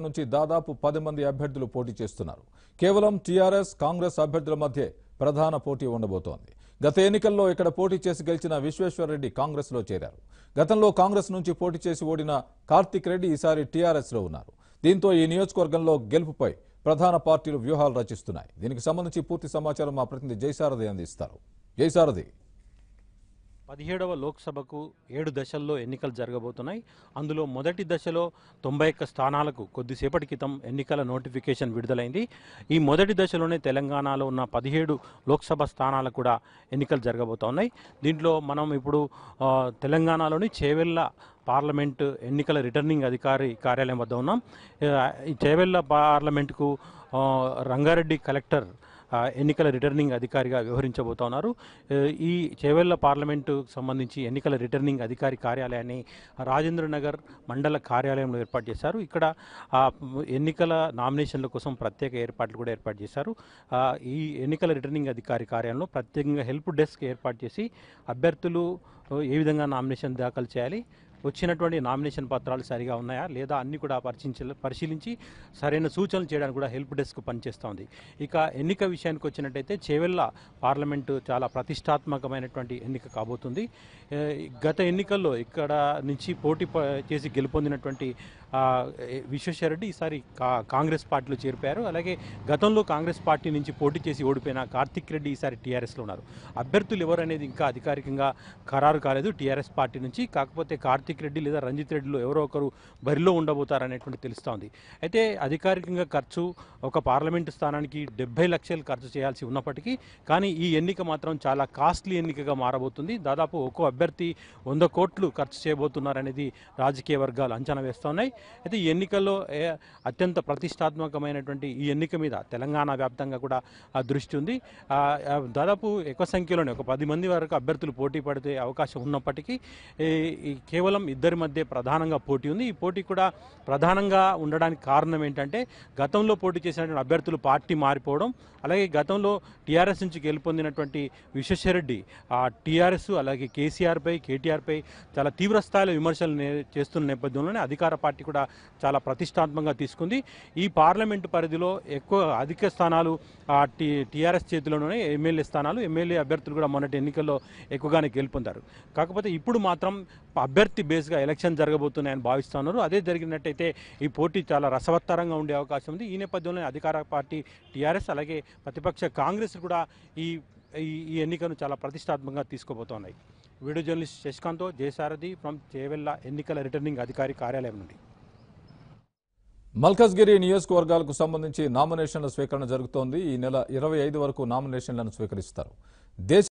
నుంచి దాదాపు 10 మంది అభ్యర్థులు పోటీ చేస్తున్నారు. కేవలం టీఆర్ఎస్ కాంగ్రెస్ అభ్యర్థుల మధ్య ప్రధాన పోటీ ఉండబోతోంది. గత ఎన్నికల్లో ఇక్కడ పోటీ చేసి గెలిచిన విశ్వేశ్వర్ రెడ్డి కాంగ్రెస్ లో చేరారు. గతంలో కాంగ్రెస్ నుంచి పోటీ చేసి ఓడిన కార్తిక్ రెడ్డి ఈసారి టీఆర్ఎస్ లో ఉన్నారు. దీంతో ఈ నియోజకవర్గంలో గెలుపుపై ప్రధాన పార్టీలు వ్యూహాలు రచిస్తున్నాయి. దీనికి సంబంధించి పూర్తి సమాచారం మా ప్రతినిధి జయసారథి అందిస్తారు. జయసారథి, 17వ లోక్సభకు 7 దశల్లో ఎన్నికలు జరగబోతున్నాయి. అందులో మొదటి దశలో 91 స్థానాలకు కొద్దిసేపటి క్రితం ఎన్నికల నోటిఫికేషన్ విడుదలైంది. ఈ మొదటి దశలోనే తెలంగాణలో ఉన్న 17 లోక్సభ స్థానాలకు కూడా ఎన్నికలు జరగబోతున్నాయి. దీంట్లో మనం ఇప్పుడు తెలంగాణలోని చేవెళ్ల పార్లమెంటు ఎన్నికల రిటర్నింగ్ అధికారి కార్యాలయం వద్ద ఉన్నాం. ఈ చేవెళ్ల పార్లమెంటుకు రంగారెడ్డి కలెక్టర్ ఎన్నికల రిటర్నింగ్ అధికారిగా వ్యవహరించబోతున్నారు. ఈ చేవెళ్ల పార్లమెంటు సంబంధించి ఎన్నికల రిటర్నింగ్ అధికారి కార్యాలయాన్ని రాజేంద్రనగర్ మండల కార్యాలయంలో ఏర్పాటు చేశారు. ఇక్కడ ఎన్నికల నామినేషన్ల కోసం ప్రత్యేక ఏర్పాట్లు కూడా ఏర్పాటు చేశారు. ఈ ఎన్నికల రిటర్నింగ్ అధికారి కార్యాలయంలో ప్రత్యేకంగా హెల్ప్ డెస్క్ ఏర్పాటు చేసి అభ్యర్థులు ఏ విధంగా నామినేషన్ దాఖలు చేయాలి, వచ్చినటువంటి నామినేషన్ పత్రాలు సరిగా ఉన్నాయా లేదా అన్ని కూడా పరిశీలించి సరైన సూచనలు చేయడానికి కూడా హెల్ప్ డెస్క్ పనిచేస్తోంది. ఇక ఎన్నిక విషయానికి వచ్చినట్టయితే చేవెళ్ల పార్లమెంటు చాలా ప్రతిష్టాత్మకమైనటువంటి ఎన్నిక కాబోతుంది. గత ఎన్నికల్లో ఇక్కడ నుంచి పోటీ చేసి గెలుపొందినటువంటి విశ్వేశ్వర్ రెడ్డి ఈసారి కాంగ్రెస్ పార్టీలో చేరిపోయారు. అలాగే గతంలో కాంగ్రెస్ పార్టీ నుంచి పోటీ చేసి ఓడిపోయిన కార్తిక్ రెడ్డి ఈసారి టీఆర్ఎస్లో ఉన్నారు. అభ్యర్థులు ఎవరు అనేది ఇంకా అధికారికంగా ఖరారు కాలేదు టీఆర్ఎస్ పార్టీ నుంచి. కాకపోతే కార్తిక్ రెడ్డి లేదా రంజిత్ రెడ్డిలో ఎవరో ఒకరు బరిలో ఉండబోతారనేటువంటి తెలుస్తోంది. అయితే అధికారికంగా ఖర్చు ఒక పార్లమెంటు స్థానానికి 70 లక్షలు ఖర్చు చేయాల్సి ఉన్నప్పటికీ కానీ ఈ ఎన్నిక మాత్రం చాలా కాస్ట్లీ ఎన్నికగా మారబోతుంది. దాదాపు ఒక్కో అభ్యర్థి 100 కోట్లు ఖర్చు చేయబోతున్నారనేది రాజకీయ వర్గాలు అంచనా వేస్తున్నాయి. అయితే ఈ ఎన్నికల్లో అత్యంత ప్రతిష్టాత్మకమైనటువంటి ఈ ఎన్నిక మీద తెలంగాణ వ్యాప్తంగా కూడా దృష్టి ఉంది. దాదాపు ఎక్కువ సంఖ్యలోనే ఒక 10 మంది వరకు అభ్యర్థులు పోటీ పడితే అవకాశం ఉన్నప్పటికీ కేవలం ఇద్దరి మధ్య ప్రధానంగా పోటీ ఉంది. ఈ పోటీ కూడా ప్రధానంగా ఉండడానికి కారణం ఏంటంటే గతంలో పోటీ చేసినటువంటి అభ్యర్థులు పార్టీ మారిపోవడం, అలాగే గతంలో టీఆర్ఎస్ నుంచి గెలుపొందినటువంటి విశ్వేశ్వర్ రెడ్డి టీఆర్ఎస్ అలాగే కేసీఆర్పై కేటీఆర్పై చాలా తీవ్ర స్థాయిలో విమర్శలు చేస్తున్న నేపథ్యంలోనే అధికార పార్టీ కూడా చాలా ప్రతిష్టాత్మకంగా తీసుకుంది. ఈ పార్లమెంటు పరిధిలో అధిక స్థానాలు టీఆర్ఎస్ చేతిలోనే ఎమ్మెల్యే స్థానాలు, ఎమ్మెల్యే అభ్యర్థులు కూడా మొన్నటి ఎన్నికల్లో ఎక్కువగానే గెలుపొందారు. కాకపోతే ఇప్పుడు మాత్రం అభ్యర్థి బేస్గా ఎలక్షన్ జరగబోతున్నాయని భావిస్తున్నారు. అదే జరిగినట్టయితే ఈ పోటీ చాలా రసవత్తరంగా ఉండే అవకాశం ఉంది. ఈ నేపథ్యంలో అధికార పార్టీ టీఆర్ఎస్ అలాగే ప్రతిపక్ష కాంగ్రెస్ కూడా ఈ ఎన్నికను చాలా ప్రతిష్టాత్మకంగా తీసుకోబోతున్నాయి. Video journalist శశికాంత్తో Jayasarathi from Chevella ఎన్నికల రిటర్నింగ్ అధికారి కార్యాలయం నుండి. మల్కజ్గిరి నియోజకవర్గాలకు సంబంధించి నామినేషన్ల స్వీకరణ జరుగుతోంది. ఈ నెల 25 వరకు నామినేషన్లను స్వీకరిస్తారు.